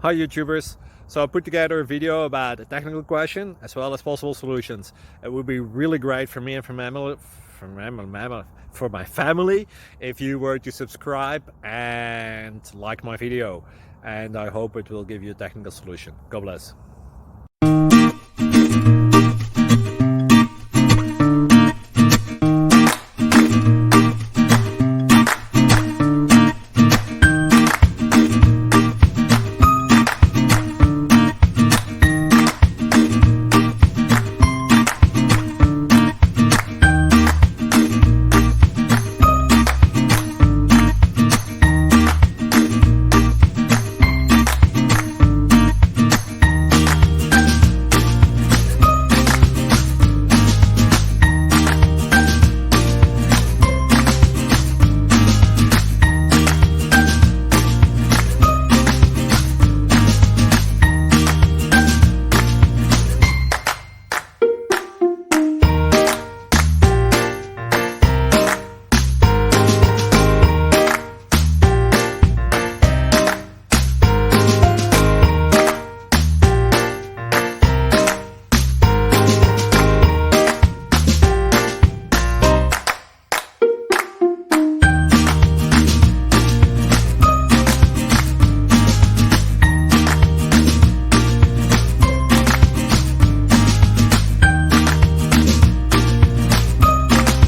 Hi YouTubers. So I put together a video about a technical question as well as possible solutions. It would be really great for me and for my family if you were to subscribe and like my video. And I hope it will give you a technical solution. God bless.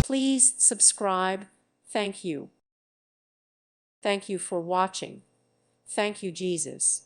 Please subscribe. Thank you. Thank you for watching. Thank you, Jesus.